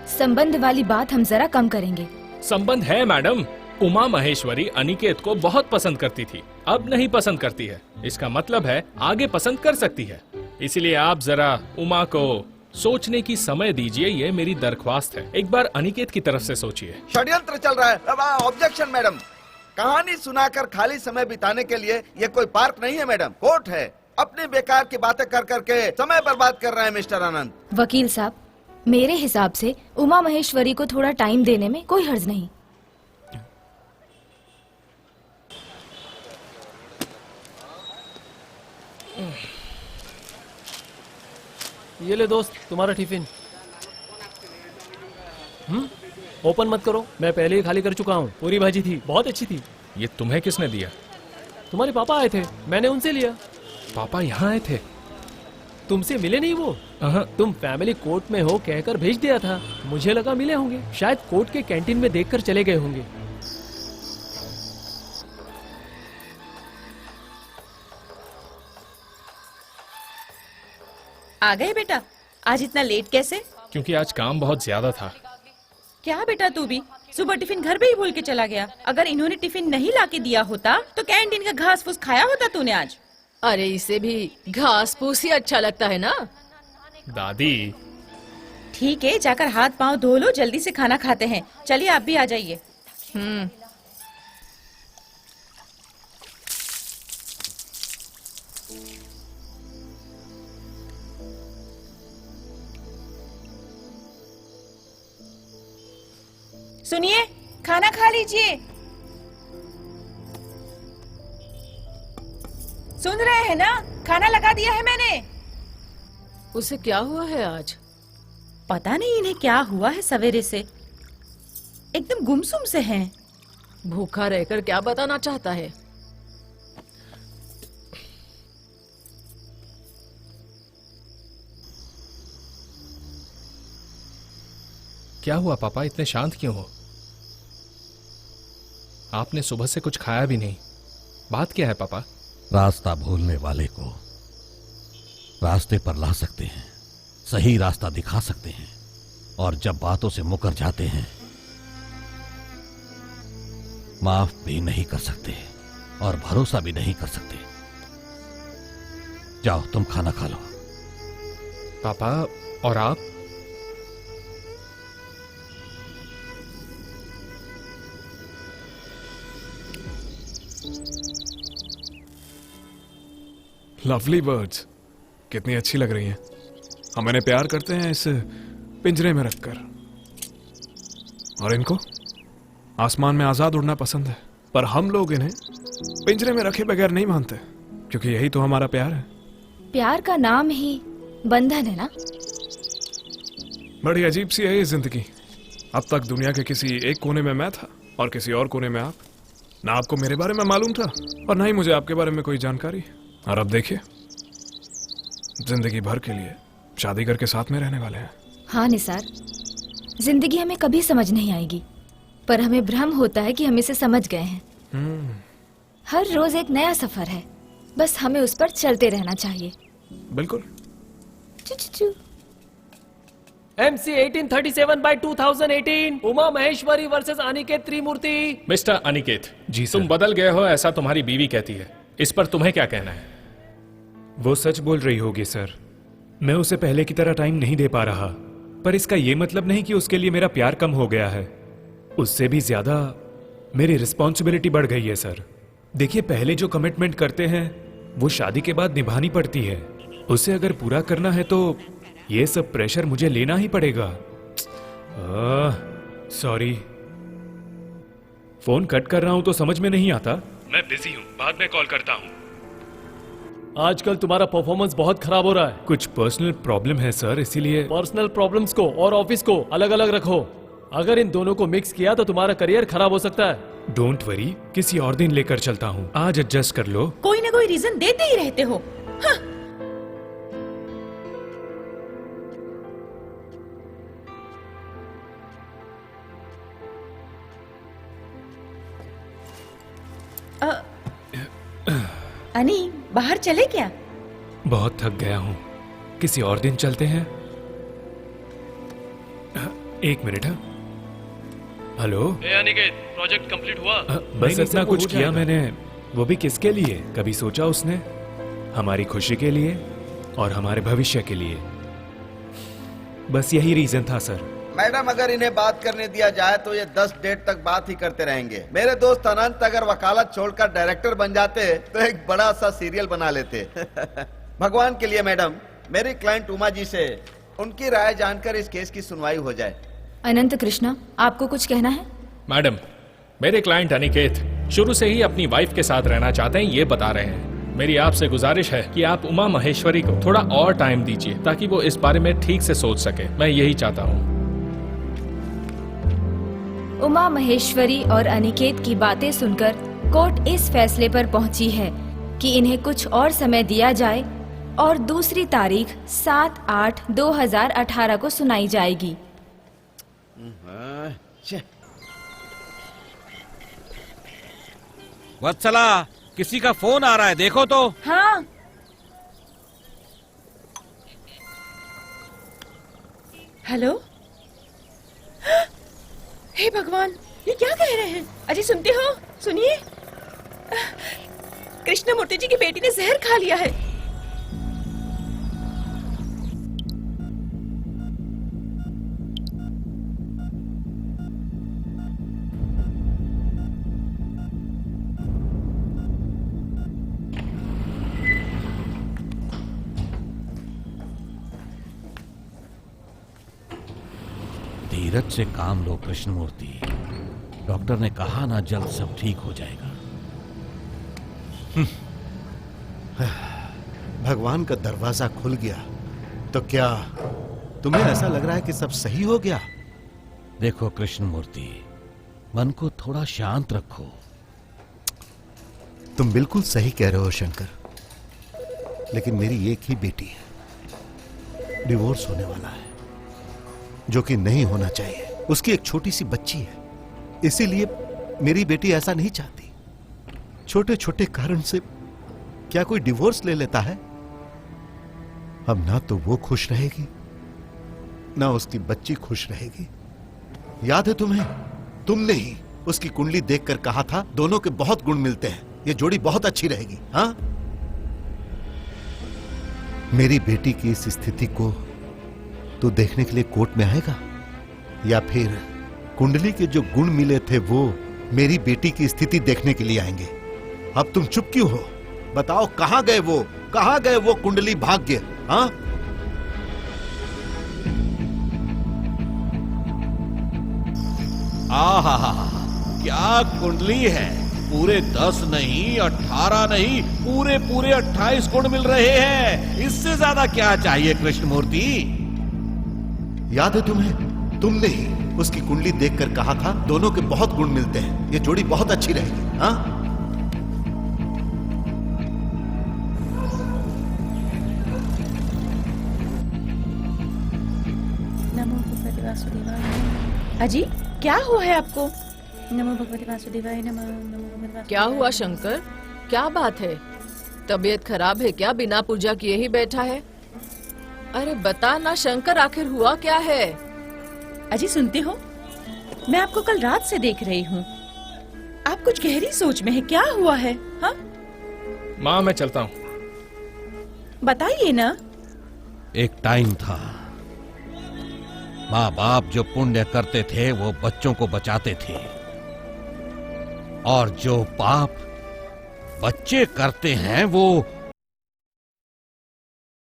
संबंध वाली बात हम जरा कम करेंगे। संबंध है मैडम। उमा महेश्वरी अनिकेत को बहुत पसंद करती थी, अब नहीं पसंद करती है। इसका मतलब है आगे पसंद कर सकती है। इसलिए आप जरा उमा को सोचने की समय दीजिए, ये मेरी दरख्वास्त है। एक बार अनिकेत की तरफ से सोचिए। षड्यंत्र चल रहा है। Objection madam. कहानी सुनाकर खाली समय बिताने के लिए ये कोई पार्क नहीं है मैडम, कोर्ट है। अपनी बेकार की बातें कर करके समय बर्बाद कर रहे हैं मिस्टर आनंद। वकील साहब, मेरे हिसाब से उमा महेश्वरी को थोड़ा टाइम देने में कोई हर्ज नहीं। ये ले दोस्त, तुम्हारा टिफिन। ओपन मत करो, मैं पहले ही खाली कर चुका हूँ। पूरी भाजी थी, बहुत अच्छी थी। ये तुम्हें किसने दिया? तुम्हारे पापा आए थे, मैंने उनसे लिया। पापा यहाँ आए थे? तुमसे मिले नहीं वो? तुम फैमिली कोर्ट में हो कहकर भेज दिया था। मुझे लगा मिले होंगे, शायद कोर्ट के कैंटीन में देखकर चले गए होंगे। आ गए बेटा? आज इतना लेट कैसे? क्योंकि आज काम बहुत ज्यादा था। क्या बेटा तू भी सुबह टिफिन घर पे ही भूल के चला गया। अगर इन्होंने टिफिन नहीं लाके दिया होता तो कैंटीन का घास फूस खाया होता तूने आज। अरे इसे भी घास फूस ही अच्छा लगता है ना दादी। ठीक है, जाकर हाथ पाँव धो लो, जल्दी से खाना खाते हैं। चलिए आप भी आ जाइए। सुनिए, खाना खा लीजिए। सुन रहे हैं ना, खाना लगा दिया है मैंने। उसे क्या हुआ है आज? पता नहीं इन्हें क्या हुआ है, सवेरे से एकदम गुमसुम से हैं। भूखा रहकर क्या बताना चाहता है? क्या हुआ पापा, इतने शांत क्यों हो? आपने सुबह से कुछ खाया भी नहीं। बात क्या है पापा? रास्ता भूलने वाले को रास्ते पर ला सकते हैं, सही रास्ता दिखा सकते हैं, और जब बातों से मुकर जाते हैं माफ भी नहीं कर सकते और भरोसा भी नहीं कर सकते। जाओ तुम खाना खा लो। पापा और आप? लवली बर्ड्स, कितनी अच्छी लग रही हैं। हम इन्हें प्यार करते हैं इस पिंजरे में रखकर, और इनको आसमान में आजाद उड़ना पसंद है। पर हम लोग इन्हें पिंजरे में रखे बगैर नहीं मानते, क्योंकि यही तो हमारा प्यार है। प्यार का नाम ही बंधन है ना? बड़ी अजीब सी है ये जिंदगी। अब तक दुनिया के किसी एक कोने में मैं था और किसी और कोने में आप। ना आपको मेरे बारे में मालूम था और ना ही मुझे आपके बारे में कोई जानकारी। और अब देखिए, जिंदगी भर के लिए शादी करके साथ में रहने वाले हैं। हाँ निसार, जिंदगी हमें कभी समझ नहीं आएगी, पर हमें भ्रम होता है कि हम इसे समझ गए हैं। हर रोज एक नया सफर है, बस हमें उस पर चलते रहना चाहिए। बिल्कुल। MC 1837/2018 उमा महेश्वरी वर्सेस अनिकेत त्रिमूर्ति। मिस्टर अनिकेत जी सर। तुम बदल गए हो, ऐसा तुम्हारी बीवी कहती है। इस पर तुम्हें क्या कहना है? वो सच बोल रही होगी सर। मैं उसे पहले की तरह टाइम नहीं दे पा रहा, पर इसका ये मतलब नहीं कि उसके लिए मेरा प्यार कम हो गया है। उससे भी ज्यादा मेरी रिस्पॉन्सिबिलिटी बढ़ गई है सर। देखिए, पहले जो कमिटमेंट करते हैं वो शादी के बाद निभानी पड़ती है। उसे अगर पूरा करना है तो ये सब प्रेशर मुझे लेना ही पड़ेगा। सॉरी, फोन कट कर रहा हूं तो समझ में नहीं आता। मैं बिजी हूं, बाद में कॉल करता हूं। आजकल तुम्हारा परफॉर्मेंस बहुत खराब हो रहा है। कुछ पर्सनल प्रॉब्लम है सर, इसीलिए। पर्सनल प्रॉब्लम्स को और ऑफिस को अलग अलग रखो। अगर इन दोनों को मिक्स किया तो तुम्हारा करियर खराब हो सकता है। डोंट वरी, किसी और दिन लेकर चलता हूँ। आज एडजस्ट कर लो। कोई ना कोई रीजन देते ही रहते हो। हाँ। अनी, बाहर चले क्या? बहुत थक गया हूँ, किसी और दिन चलते हैं। एक मिनट। हाँ, हेलो। अनिकेत, प्रोजेक्ट कंप्लीट हुआ? बस इतना कुछ किया मैंने, वो भी किसके लिए? कभी सोचा उसने? हमारी खुशी के लिए और हमारे भविष्य के लिए। बस यही रीजन था सर। मैडम, अगर इन्हें बात करने दिया जाए तो ये 10 डेट तक बात ही करते रहेंगे। मेरे दोस्त अनंत अगर वकालत छोड़कर डायरेक्टर बन जाते तो एक बड़ा सा सीरियल बना लेते। भगवान के लिए मैडम, मेरी क्लाइंट उमा जी से उनकी राय जानकर इस केस की सुनवाई हो जाए। अनंत कृष्णा, आपको कुछ कहना है? मैडम, मेरे क्लाइंट अनिकेत शुरू से ही अपनी वाइफ के साथ रहना चाहते हैं, ये बता रहे हैं। मेरी आपसे गुजारिश है कि आप उमा महेश्वरी को थोड़ा और टाइम दीजिए ताकि वो इस बारे में ठीक से सोच सके। मैं यही चाहता हूँ। उमा महेश्वरी और अनिकेत की बातें सुनकर कोर्ट इस फैसले पर पहुंची है कि इन्हें कुछ और समय दिया जाए और दूसरी तारीख 7/8/2018 को सुनाई जाएगी। वत्सला, किसी का फोन आ रहा है, देखो तो। हाँ। हेलो। हे भगवान, ये क्या कह रहे हैं? अजी सुनते हो? सुनिए, कृष्णमूर्ति जी की बेटी ने जहर खा लिया है। धीरज से काम लो कृष्णमूर्ति। डॉक्टर ने कहा ना, जल्द सब ठीक हो जाएगा। भगवान का दरवाजा खुल गया तो क्या तुम्हें ऐसा लग रहा है कि सब सही हो गया? देखो कृष्णमूर्ति, मन को थोड़ा शांत रखो। तुम बिल्कुल सही कह रहे हो शंकर, लेकिन मेरी एक ही बेटी है, डिवोर्स होने वाला है, जो कि नहीं होना चाहिए। उसकी एक छोटी सी बच्ची है, इसीलिए मेरी बेटी ऐसा नहीं चाहती। छोटे छोटे कारण से क्या कोई डिवोर्स ले लेता है? अब ना तो वो खुश रहेगी, ना उसकी बच्ची खुश रहेगी। याद है तुम्हें, तुमने ही उसकी कुंडली देखकर कहा था दोनों के बहुत गुण मिलते हैं, ये जोड़ी बहुत अच्छी रहेगी। हाँ, मेरी बेटी की इस स्थिति को तू देखने के लिए कोर्ट में आएगा, या फिर कुंडली के जो गुण मिले थे वो मेरी बेटी की स्थिति देखने के लिए आएंगे? अब तुम चुप क्यों हो? बताओ, कहां गए वो कुंडली भाग्य? हाँ, आहा, क्या कुंडली है! पूरे 10 नहीं, 18 नहीं, पूरे 28 गुण मिल रहे हैं। इससे ज्यादा क्या चाहिए कृष्णमूर्ति? याद है तुम्हें, तुमने ही उसकी कुंडली देखकर कहा था दोनों के बहुत गुण मिलते हैं, ये जोड़ी बहुत अच्छी रहेगी। हाँ, नमो भगवते वासुदेवाय। अजी, क्या हुआ है आपको? नमो भगवते वासुदेवाय नमः। नमो भगवते वासुदेवाय। क्या हुआ शंकर? क्या बात है? तबीयत खराब है क्या? बिना पूजा किए ही बैठा है? अरे बता ना शंकर, आखिर हुआ क्या है? अजी सुनते हो, मैं आपको कल रात से देख रही हूँ, आप कुछ गहरी सोच में है। क्या हुआ है? हाँ, माँ मैं चलता हूँ। बताइए ना। एक टाइम था, माँ बाप जो पुण्य करते थे वो बच्चों को बचाते थे, और जो पाप बच्चे करते हैं वो